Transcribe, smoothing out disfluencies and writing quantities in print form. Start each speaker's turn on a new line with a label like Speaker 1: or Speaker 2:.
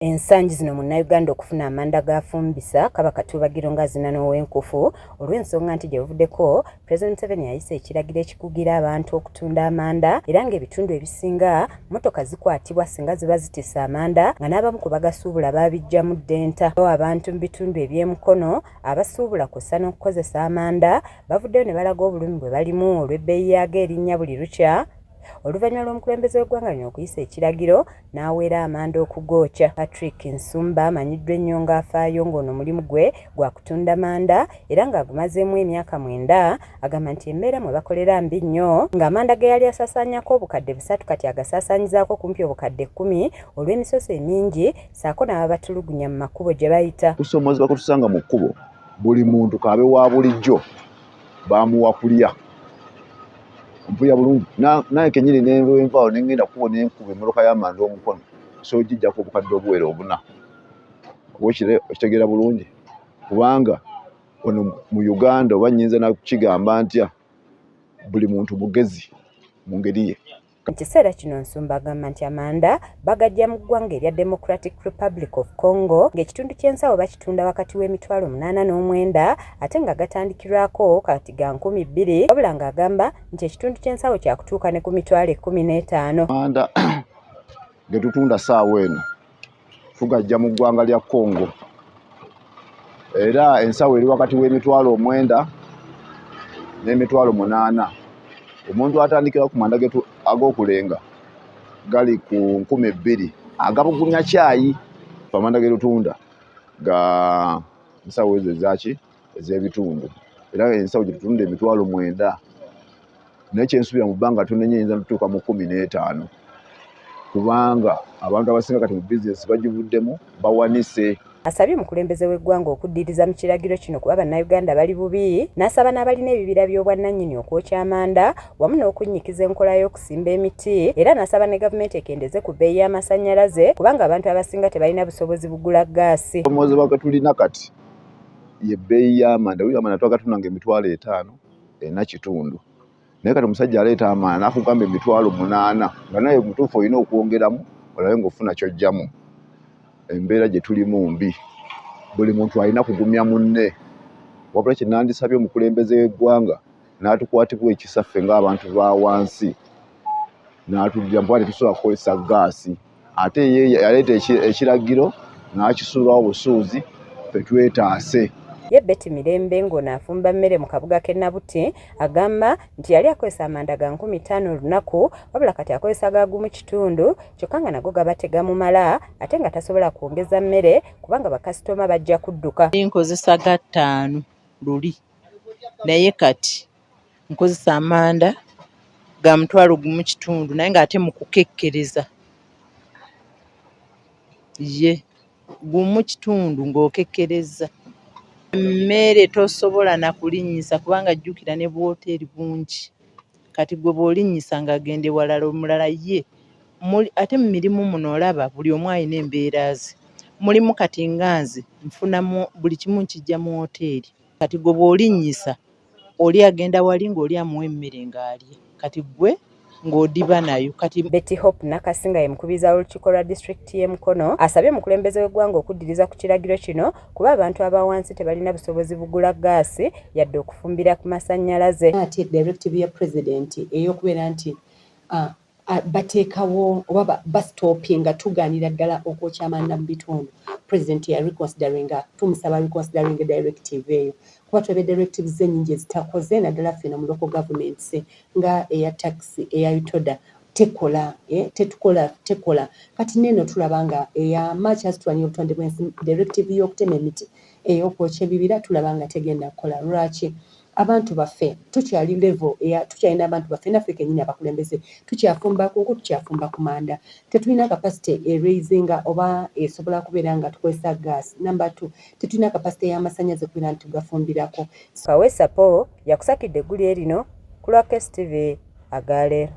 Speaker 1: Ensangi zino Munnayuganda okufuna amanda gafumbisa kaba katuubagiro nga zina n'ow'enkufu olw'ensonga nti gye buvuddeko Pulezidenti Museveni yayisa ekiragiro ekikugira abantu okutunda amanda era ng'ebitundu ebisinga mmotoka zikwatibwa singa ziba zitisse amanda nga n'abamu ku bagasuubula baabijjamu ddenta. Abantu mu bitundu eby'emukono abasuubula kw'ossa n'okukozesa amanda bavuddeyo ne balaga obulumi bwe balimu olw'ebbeeyi yaago erinnya buli lukya oluvannyuma lw'omukulembeze w'eggwanga lino okuyisa ekiragiro n'aweera amanda okugookya. Patrick Nsumba amanyiddwa ennyo ng'afaayo ng'ono omulimu gwe gwa kutunda manda era ng'agumazeemu emyaka 9 agamba nti embeera mwe bakolera mbi nnyo ng'amanda ge yali asaasaanyako obukadde 3 kati agasaasaanyizaako kumpi obukadde 10 olw'emisoso emingi ssaako n'ababatulugunya mu makubo gye bayita.
Speaker 2: Kusoomoozebwa kutusanga mu kkubo buli muntu kaabe wa bulijjo baamuwa kulya mpuya bulungi naye kenyini nenvaawo nengenda kubona enkuba emmoloka y'amanda omukono so ogijjako obukadde obuwera 4 okitegeera bulungi kubanga ono mu Uganda oba nnyinza nakigamba ntya buli muntu mugezi mu ngeri ye.
Speaker 1: Mu kiseera kino Nsumba agamba nti amanda bagajja mu ggwanga erya Democratic Republic of Congo ng'ekitundu ky'ensawo bakitunda wakati w'emitwalo 89 ate nga gatandikirwako kati ga 2,000 wabula ng'agamba nti ekitundu ky'ensawo kyakutuuka ne ku mitwalo 15.
Speaker 2: Amanda ge tutunda ssaawa eno tugajja mu ggwanga lya Congo era ensawo eri wakati w'emitwalo 9 n'emitwalo 8. Omuntu atandikira ku manda getu ag'okulenga gali ku 2,000 agabugumya caayi amanda ge tutunda ga ensawo ezo ez'ebitundu era ensawo gye tutunda emitwalo 9 naye kyensuubira mu bbanga tonenye eyinza tutuuka mu 15 kubanga abantu abasinga kati mu bizinesi bagivuddemu bawanise.
Speaker 1: Asabye omukulembeze w'eggwanga okuddiriza mu kiragiro kino kuba bannayuganda bali bubi n'asaba n'abalina ebibira by'obwannannyini okwokya amanda wamu n'okunnyikiza enkola y'okusimba emiti era n'asaba ne gavumenti ekendeze ku bbeeyi y'amasannyalaze kubanga abantu abasinga tebalina busobozi bugula gaasi.
Speaker 2: Omuwozebwa gwe tulina kati ye bbeeyi y'amanda amanda twagatunda ng'emitwalo 5 kitundu naye kati omusajja aleeta amanda n'akugamba emitwalo 8 nga naye mutuufu olina okwongeramu olabe ng'ofuna ky'ojjamu. Embeera gye tulimu mbi buli muntu alina kugumya munne wabula kye nandisabye omukulembeze w'eggwanga n'atukwatibwa ekisaffe ng'abantu ba wansi n'atujja mpuwa tetusobola kukozesa gaasi ate ye yaleeta ekiragiro n'akisuulawo busuuzi ffe twetaase.
Speaker 1: Ye Betty Mirembe ng'ono afumba mmere mu kabuga k'e Nabuti agamba nti yali akozesa amanda ga 15 olunaku wabula kati akozesa ga gumu kitundu kyokka nga nago gaba tegamumala ate nga tasobola kwongeza mmere kubanga bakasitoma bajja kudduka.
Speaker 3: Nkozesa ga 5 luli naye kati nkozesa amanda ga mutwalo gumu kitundu naye ng'ate mu kukekkereza ye gumu kitundu ng'okekkereza. Mmere tosobola na kulinnyisa kubanga jjukira ne bwoteri bungi kati gwe bw'olinnyisa ng'agende walala omulala ye ate mu mirimu muno olaba buli omu alina embeera ze. Mulimu kati nganze nfunamu buli kimu nkijja mu woteeri kati gwe bw'olinnyisa oli agenda wali ng'oli amuwa emmere ng'alya kati gwe ng'odiba nayo. Kati
Speaker 1: Betty Hope Nakasinga ye mukubiza olukiiko lwa disitulikiti y'e Mukono asabye omukulembeze w'eggwanga okuddiriza ku kiragiro kino kuba abantu abawansi tebalina busobozi bugula gaasi yadde okufumbira ku masannyalaze.
Speaker 4: Ate directive ya president ey'okubeera nti bateekawo oba bastopinga tugaanira ddala okwokya amanda mu bitundu. President ya reconsideringa tumusaba reconsideringa directive eyo kuba twebe directives ennyingi ezitakoze naddala ffena mu local governments nga eya taxi eya utoda tekola tekola kati neno tulaba nga eya March asitwanya obutonde bw'ensi directive y'okutema emiti ey'okwokya ebibira tulaba nga tegenda kukola. Lwaki abantu baffe tukyali level tukyalina abantu baffe naffe kennyini abakulembeze tukyafumba ku nku tukyafumba ku manda tetulina capacity eraisinga oba esobola kubeera nga tukozesa gaasi. Number 2 tetulina capacity y'amasannyalaze kubeera nti tugafumbirako.
Speaker 1: Kaweesa Paul yakusakidde eggulu erino ku Lwakes TV Agale.